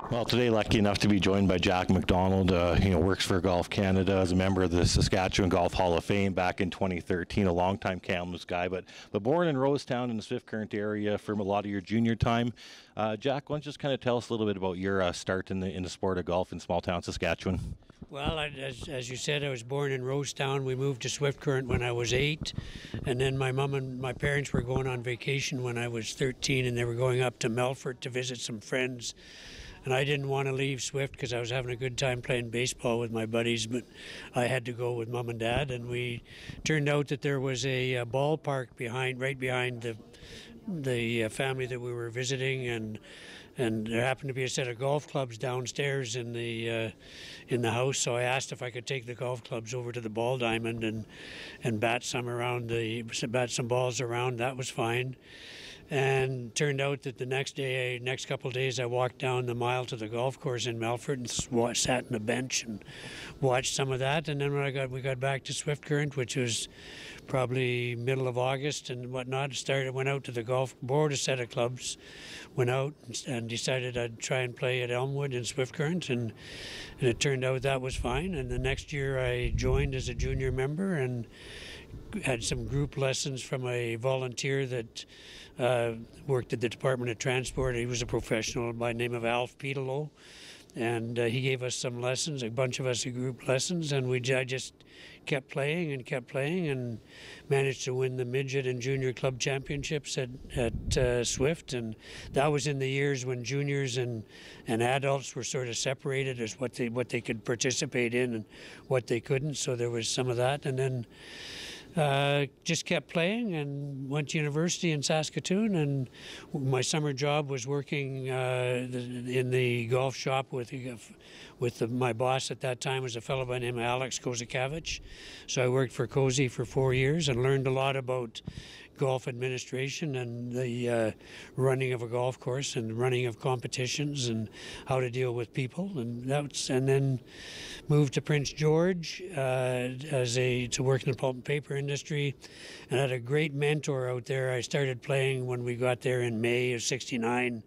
Well, today, lucky enough to be joined by Jack McDonald. Works for Golf Canada as a member of the Saskatchewan Golf Hall of Fame back in 2013. A longtime Kamloops guy, but born in Rosetown in the Swift Current area for a lot of your junior time. Jack, why don't you just kind of tell us a little bit about your start in the sport of golf in small town Saskatchewan? Well, as you said, I was born in Rosetown. We moved to Swift Current when I was 8, and then my mom and my parents were going on vacation when I was 13, and they were going up to Melfort to visit some friends. And I didn't want to leave Swift because I was having a good time playing baseball with my buddies, but I had to go with Mom and Dad. And we turned out that there was a ballpark right behind the family that we were visiting, and there happened to be a set of golf clubs downstairs in the house. So I asked if I could take the golf clubs over to the ball diamond and bat some balls around. That was fine. And turned out that the next couple of days, I walked down the mile to the golf course in Melfort and sat on a bench and watched some of that. And then when we got back to Swift Current, which was probably middle of August and whatnot, went out to the golf board, a set of clubs, went out and decided I'd try and play at Elmwood in Swift Current, and it turned out that was fine. And the next year I joined as a junior member and had some group lessons from a volunteer that worked at the Department of Transport. He was a professional by the name of Alf Petelow, and he gave us some lessons, a bunch of us group lessons, and I just kept playing and managed to win the midget and junior club championships at Swift. And that was in the years when juniors and adults were sort of separated as what they could participate in and what they couldn't. So there was some of that, and then just kept playing and went to university in Saskatoon, and my summer job was working in the golf shop with my boss at that time was a fellow by the name of Alex Kozakevich. So I worked for Cozy for 4 years and learned a lot about golf administration and the running of a golf course and running of competitions and how to deal with people, and then moved to Prince George to work in the pulp and paper industry, and had a great mentor out there. I started playing when we got there in May of '69,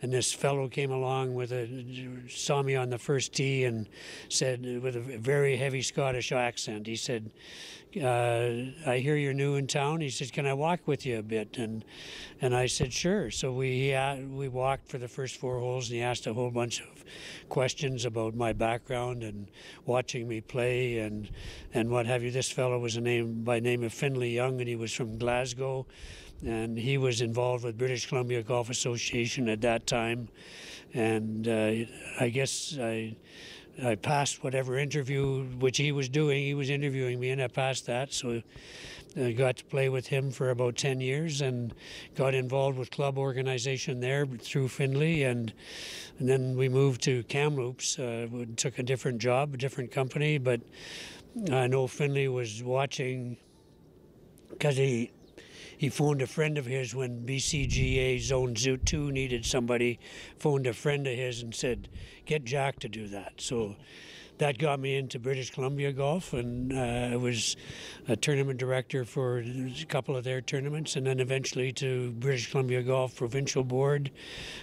and this fellow came along saw me on the first tee and said, with a very heavy Scottish accent, he said, I hear you're new in town. He said, can I walk with you a bit? And I said, sure. So we walked for the first 4 holes, and he asked a whole bunch of questions about my background and watching me play and what have you. This fellow was by name of Finlay Young, and he was from Glasgow, and he was involved with British Columbia Golf Association at that time. And I guess I passed whatever interview which he was doing. He was interviewing me, and I passed that. So I got to play with him for about 10 years and got involved with club organization there through Finlay. And then we moved to Kamloops. We took a different job, a different company. But I know Finlay was watching because he phoned a friend of his when BCGA Zone 2 needed somebody, phoned a friend of his and said, get Jack to do that. So that got me into British Columbia Golf, and I was a tournament director for a couple of their tournaments, and then eventually to British Columbia Golf Provincial Board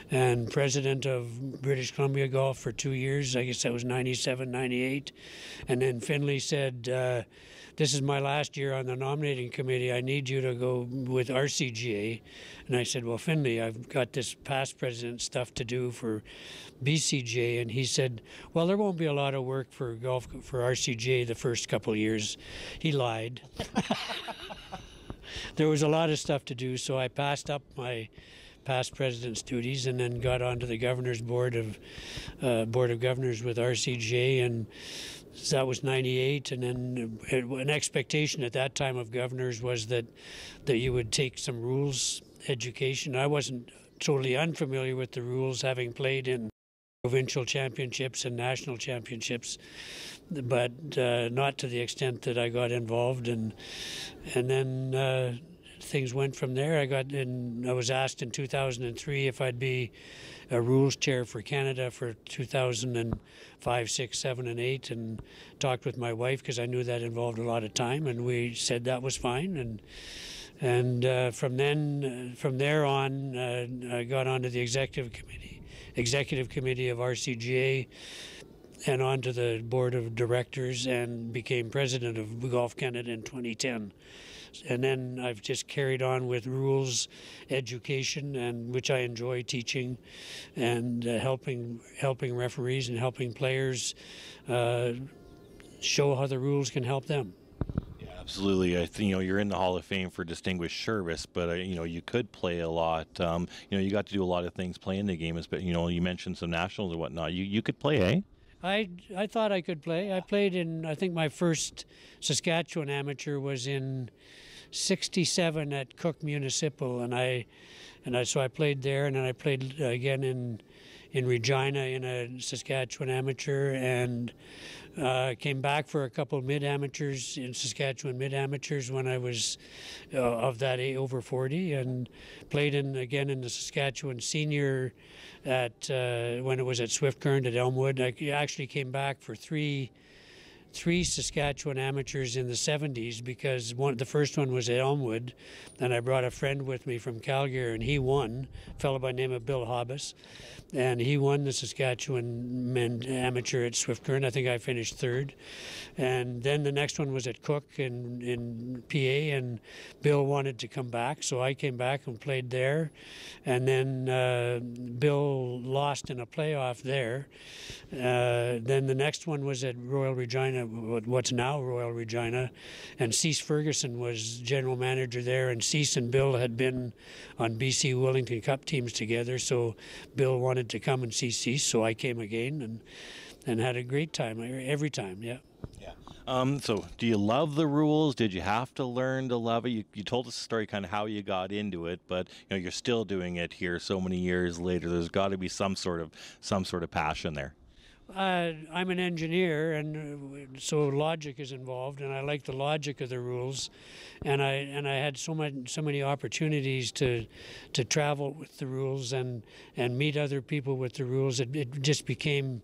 and president of British Columbia Golf for 2 years. I guess that was 97, 98. And then Finlay said, this is my last year on the nominating committee. I need you to go with RCGA. And I said, well, Finlay, I've got this past president stuff to do for BCGA. And he said, well, there won't be a lot of work for RCGA the first couple of years. He lied. There was a lot of stuff to do, so I passed up my past president's duties and then got onto the governor's board of governors with RCGA, and so that was 98. And then an expectation at that time of governors was that you would take some rules education. I wasn't totally unfamiliar with the rules, having played in provincial championships and national championships, but not to the extent that I got involved. And then things went from there. I was asked in 2003 if I'd be a rules chair for Canada for 2005, 6, 7, and 8, and talked with my wife because I knew that involved a lot of time, and we said that was fine. And from there on, I got onto the executive committee executive committee of RCGA and onto the board of directors and became president of Golf Canada in 2010. And then I've just carried on with rules education, and which I enjoy teaching and helping referees and helping players show how the rules can help them. Yeah, absolutely. I think you're in the Hall of Fame for distinguished service, but you could play a lot. You got to do a lot of things playing the game. But you mentioned some nationals and whatnot. You could play, eh? I thought I could play. I played in, I think my first Saskatchewan amateur was in '67 at Cook Municipal, so I played there, and then I played again in Regina in a Saskatchewan amateur, and came back for a couple of mid-amateurs in Saskatchewan mid-amateurs when I was of that over 40, and played again in the Saskatchewan senior at when it was at Swift Current at Elmwood. I actually came back for three Saskatchewan amateurs in the 70s, because the first one was at Elmwood, and I brought a friend with me from Calgary, and he won, a fellow by the name of Bill Hobbs, and he won the Saskatchewan men amateur at Swift Current. I think I finished third. And then the next one was at Cook in PA, and Bill wanted to come back, so I came back and played there. And then Bill lost in a playoff there. Then the next one was at Royal Regina, what's now Royal Regina, and Cease Ferguson was general manager there, and Cease and Bill had been on BC Wellington Cup teams together, so Bill wanted to come and see Cease, so I came again and had a great time every time. Yeah. So do you love the rules? Did you have to learn to love it? You told us a story kind of how you got into it, but you're still doing it here so many years later. There's got to be some sort of passion there. I'm an engineer, and so logic is involved, and I like the logic of the rules, and I had so many opportunities to travel with the rules and meet other people with the rules. It just became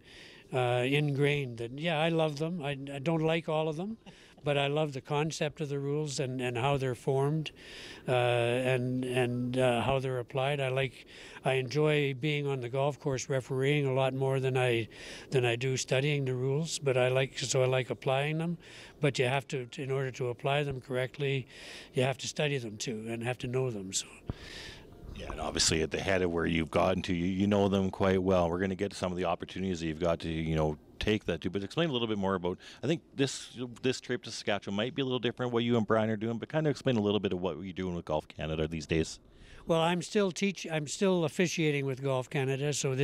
ingrained that I love them. I don't like all of them, but I love the concept of the rules and how they're formed, and how they're applied. I enjoy being on the golf course refereeing a lot more than I do studying the rules. But I like applying them. But you have to, in order to apply them correctly, you have to study them too and have to know them. So. Yeah, and obviously at the head of where you've gotten to, you know them quite well. We're going to get to some of the opportunities that you've got to, take that to. But explain a little bit more about, I think this trip to Saskatchewan might be a little different, what you and Brian are doing, but kind of explain a little bit of what you're doing with Golf Canada these days. Well, I'm still officiating with Golf Canada. So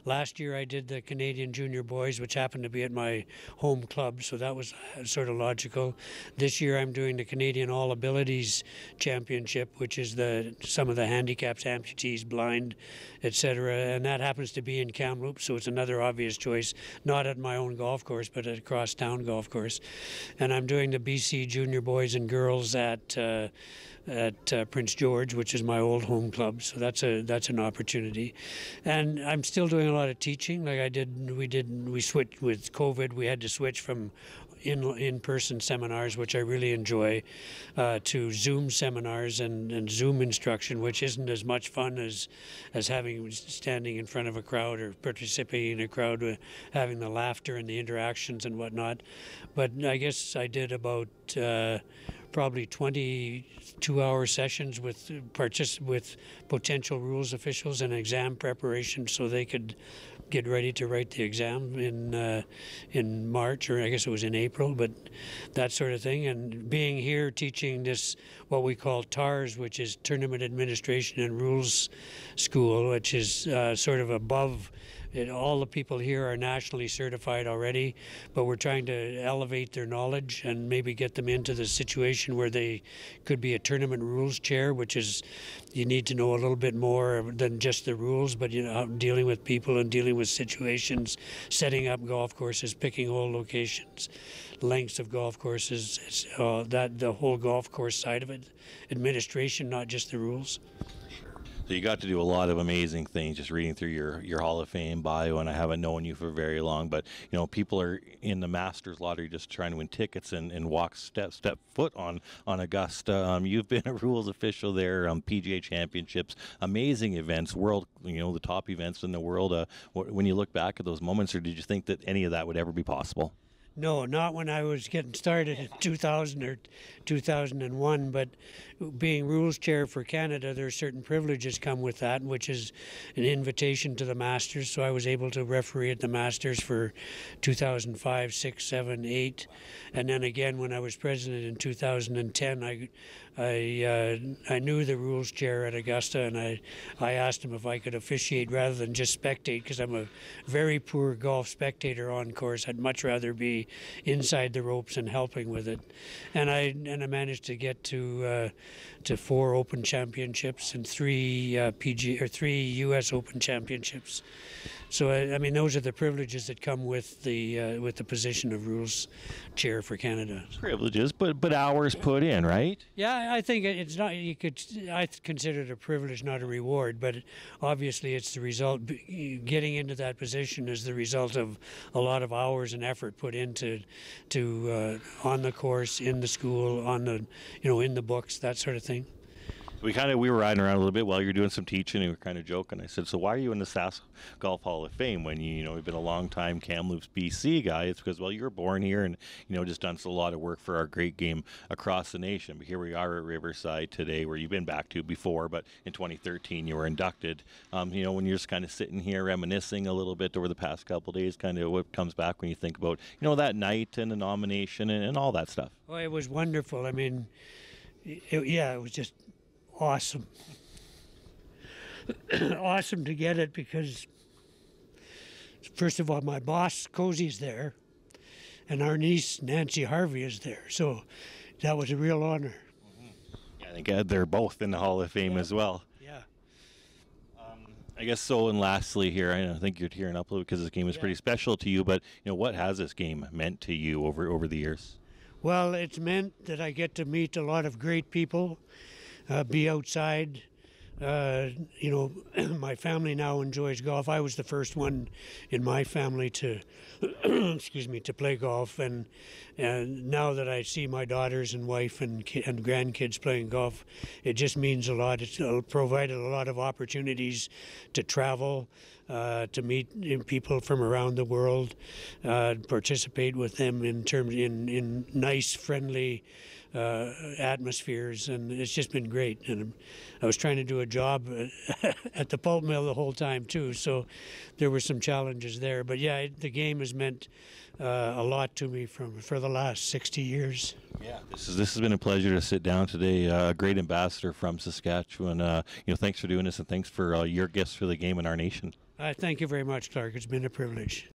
last year I did the Canadian Junior Boys, which happened to be at my home club. So that was sort of logical. This year I'm doing the Canadian All Abilities Championship, which is some of the handicaps, amputees, blind, etc. And that happens to be in Kamloops. So it's another obvious choice, not at my own golf course, but at a cross-town golf course. And I'm doing the BC Junior Boys and Girls at Prince George, which is my old home club, so that's an opportunity. And I'm still doing a lot of teaching. Like we switched with COVID. We had to switch from in-person seminars, which I really enjoy, to Zoom seminars and Zoom instruction, which isn't as much fun as standing in front of a crowd or participating in a crowd, having the laughter and the interactions and whatnot. But I guess I did about probably 22-hour sessions with potential rules officials and exam preparation, so they could get ready to write the exam in March, or I guess it was in April, but that sort of thing. And being here teaching this, what we call TARS, which is Tournament Administration and Rules School, which is sort of above. All the people here are nationally certified already, but we're trying to elevate their knowledge and maybe get them into the situation where they could be a tournament rules chair, which is, you need to know a little bit more than just the rules, but dealing with people and dealing with situations, setting up golf courses, picking hole locations, lengths of golf courses, the whole golf course side of it, administration, not just the rules. So you got to do a lot of amazing things. Just reading through your Hall of Fame bio, and I haven't known you for very long, but people are in the Masters lottery just trying to win tickets and walk step foot on Augusta. You've been a rules official there, PGA Championships, amazing events, world, the top events in the world. When you look back at those moments, or did you think that any of that would ever be possible? No, not when I was getting started in 2000 or 2001, but being rules chair for Canada, there are certain privileges come with that, which is an invitation to the Masters. So I was able to referee at the Masters for 2005, 6, 7, 8. And then again, when I was president in 2010, I knew the rules chair at Augusta, and I asked him if I could officiate rather than just spectate, because I'm a very poor golf spectator on course. I'd much rather be inside the ropes and helping with it. And I managed to get to 4 Open Championships and 3 U.S. Open Championships. So I mean, those are the privileges that come with the position of rules chair for Canada. Privileges, but hours put in, right? Yeah, I think it's not. I consider it a privilege, not a reward. But obviously, it's the result. Getting into that position is the result of a lot of hours and effort put into on the course, in the school, on the in the books, that sort of thing. We were riding around a little bit while you were doing some teaching, and we were kind of joking. I said, "So why are you in the Sask Golf Hall of Fame when you've been a long time Kamloops, BC guy?" It's because, well, you were born here and just done a lot of work for our great game across the nation. But here we are at Riverside today, where you've been back to before, but in 2013 you were inducted. When you're just kind of sitting here reminiscing a little bit over the past couple of days, kind of what comes back when you think about that night and the nomination and all that stuff. Oh, it was wonderful. I mean, it was just awesome. Awesome to get it because, first of all, my boss, Cozy's there, and our niece, Nancy Harvey, is there. So that was a real honor. Yeah, I think they're both in the Hall of Fame as well. Yeah. I guess so, and lastly here, I think you're tearing up a little because this game is pretty special to you, but what has this game meant to you over the years? Well, it's meant that I get to meet a lot of great people, be outside. My family now enjoys golf. I was the first one in my family to, to play golf, and now that I see my daughters and wife and grandkids playing golf, it just means a lot. It's provided a lot of opportunities to travel, to meet people from around the world, participate with them in nice, friendly atmospheres, and it's just been great. And I was trying to do a job at the pulp mill the whole time too, so there were some challenges there. But yeah, the game has meant a lot to me for the last 60 years. Yeah, this has been a pleasure to sit down today. A great ambassador from Saskatchewan. Thanks for doing this, and thanks for your gifts for the game and our nation. Thank you very much, Clark. It's been a privilege.